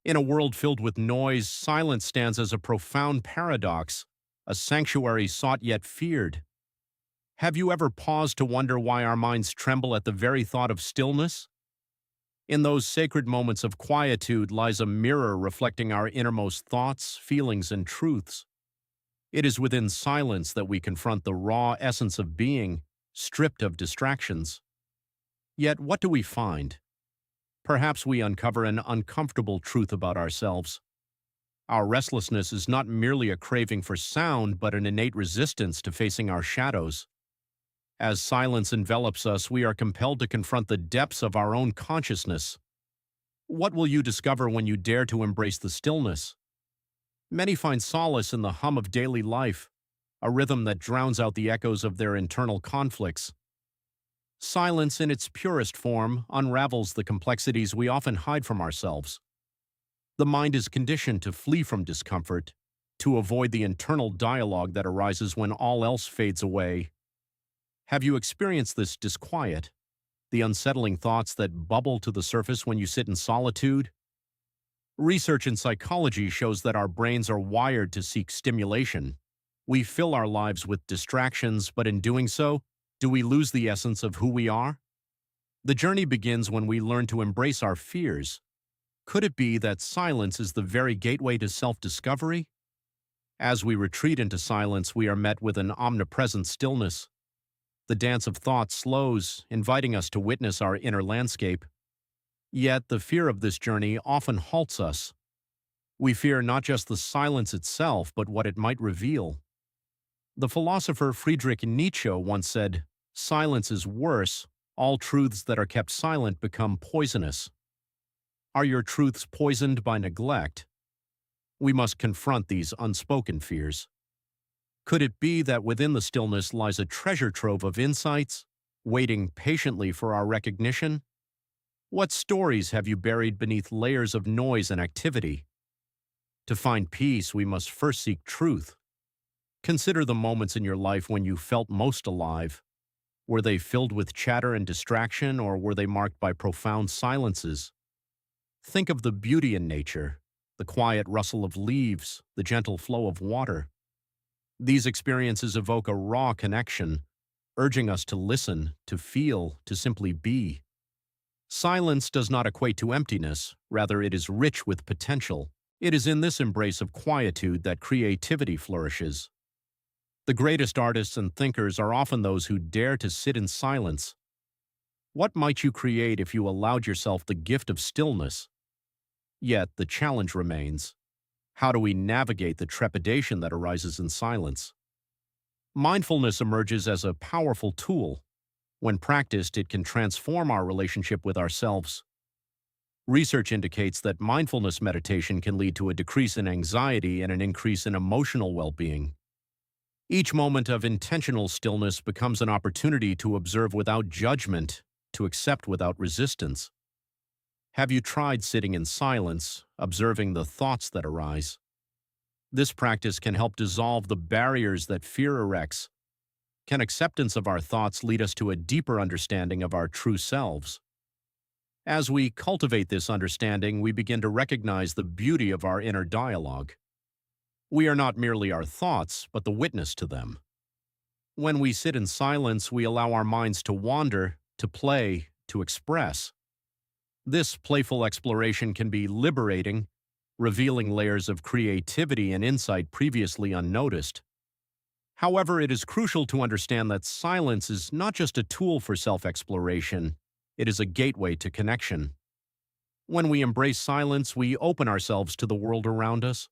In a world filled with noise, silence stands as a profound paradox, a sanctuary sought yet feared. Have you ever paused to wonder why our minds tremble at the very thought of stillness? In those sacred moments of quietude lies a mirror reflecting our innermost thoughts, feelings, and truths. It is within silence that we confront the raw essence of being, stripped of distractions. Yet, what do we find? Perhaps we uncover an uncomfortable truth about ourselves. Our restlessness is not merely a craving for sound, but an innate resistance to facing our shadows. As silence envelops us, we are compelled to confront the depths of our own consciousness. What will you discover when you dare to embrace the stillness? Many find solace in the hum of daily life, a rhythm that drowns out the echoes of their internal conflicts. Silence, in its purest form, unravels the complexities we often hide from ourselves. The mind is conditioned to flee from discomfort, to avoid the internal dialogue that arises when all else fades away. Have you experienced this disquiet, the unsettling thoughts that bubble to the surface when you sit in solitude? Research in psychology shows that our brains are wired to seek stimulation. We fill our lives with distractions, but in doing so, do we lose the essence of who we are? The journey begins when we learn to embrace our fears. Could it be that silence is the very gateway to self-discovery? As we retreat into silence, we are met with an omnipresent stillness. The dance of thought slows, inviting us to witness our inner landscape. Yet the fear of this journey often halts us. We fear not just the silence itself, but what it might reveal. The philosopher Friedrich Nietzsche once said, "Silence is worse. All truths that are kept silent become poisonous." Are your truths poisoned by neglect? We must confront these unspoken fears. Could it be that within the stillness lies a treasure trove of insights, waiting patiently for our recognition? What stories have you buried beneath layers of noise and activity? To find peace, we must first seek truth. Consider the moments in your life when you felt most alive. Were they filled with chatter and distraction, or were they marked by profound silences? Think of the beauty in nature, the quiet rustle of leaves, the gentle flow of water. These experiences evoke a raw connection, urging us to listen, to feel, to simply be. Silence does not equate to emptiness, rather it is rich with potential. It is in this embrace of quietude that creativity flourishes. The greatest artists and thinkers are often those who dare to sit in silence. What might you create if you allowed yourself the gift of stillness? Yet the challenge remains. How do we navigate the trepidation that arises in silence? Mindfulness emerges as a powerful tool. When practiced, it can transform our relationship with ourselves. Research indicates that mindfulness meditation can lead to a decrease in anxiety and an increase in emotional well-being. Each moment of intentional stillness becomes an opportunity to observe without judgment, to accept without resistance. Have you tried sitting in silence, observing the thoughts that arise? This practice can help dissolve the barriers that fear erects. Can acceptance of our thoughts lead us to a deeper understanding of our true selves? As we cultivate this understanding, we begin to recognize the beauty of our inner dialogue. We are not merely our thoughts, but the witness to them. When we sit in silence, we allow our minds to wander, to play, to express. This playful exploration can be liberating, revealing layers of creativity and insight previously unnoticed. However, it is crucial to understand that silence is not just a tool for self-exploration, it is a gateway to connection. When we embrace silence, we open ourselves to the world around us.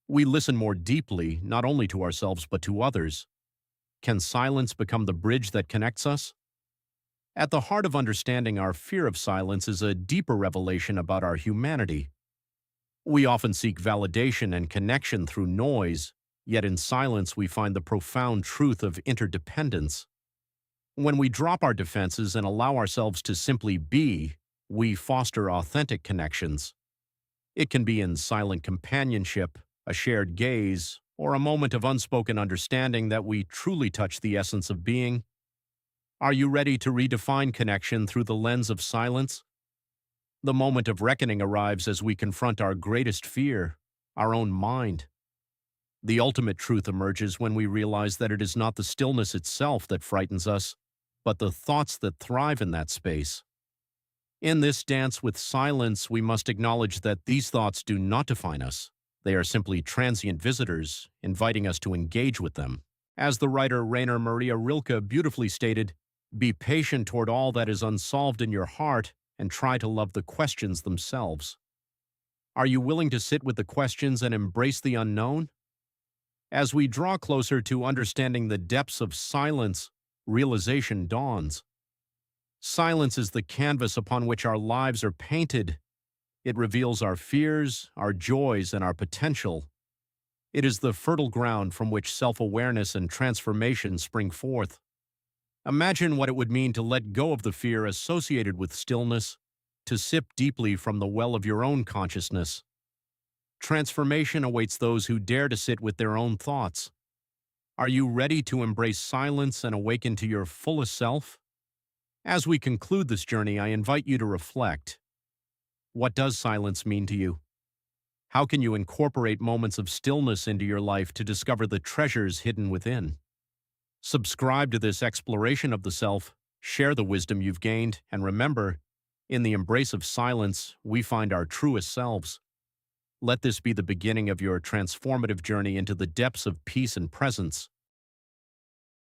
We listen more deeply, not only to ourselves but to others. Can silence become the bridge that connects us? At the heart of understanding our fear of silence is a deeper revelation about our humanity. We often seek validation and connection through noise, yet in silence we find the profound truth of interdependence. When we drop our defenses and allow ourselves to simply be, we foster authentic connections. It can be in silent companionship, a shared gaze, or a moment of unspoken understanding that we truly touch the essence of being. Are you ready to redefine connection through the lens of silence? The moment of reckoning arrives as we confront our greatest fear, our own mind. The ultimate truth emerges when we realize that it is not the stillness itself that frightens us, but the thoughts that thrive in that space. In this dance with silence, we must acknowledge that these thoughts do not define us. They are simply transient visitors, inviting us to engage with them. As the writer Rainer Maria Rilke beautifully stated, "Be patient toward all that is unsolved in your heart and try to love the questions themselves." Are you willing to sit with the questions and embrace the unknown? As we draw closer to understanding the depths of silence, realization dawns. Silence is the canvas upon which our lives are painted. It reveals our fears, our joys, and our potential. It is the fertile ground from which self-awareness and transformation spring forth. Imagine what it would mean to let go of the fear associated with stillness, to sip deeply from the well of your own consciousness. Transformation awaits those who dare to sit with their own thoughts. Are you ready to embrace silence and awaken to your fullest self? As we conclude this journey, I invite you to reflect. What does silence mean to you? How can you incorporate moments of stillness into your life to discover the treasures hidden within? Subscribe to this exploration of the self, share the wisdom you've gained, and remember, in the embrace of silence, we find our truest selves. Let this be the beginning of your transformative journey into the depths of peace and presence.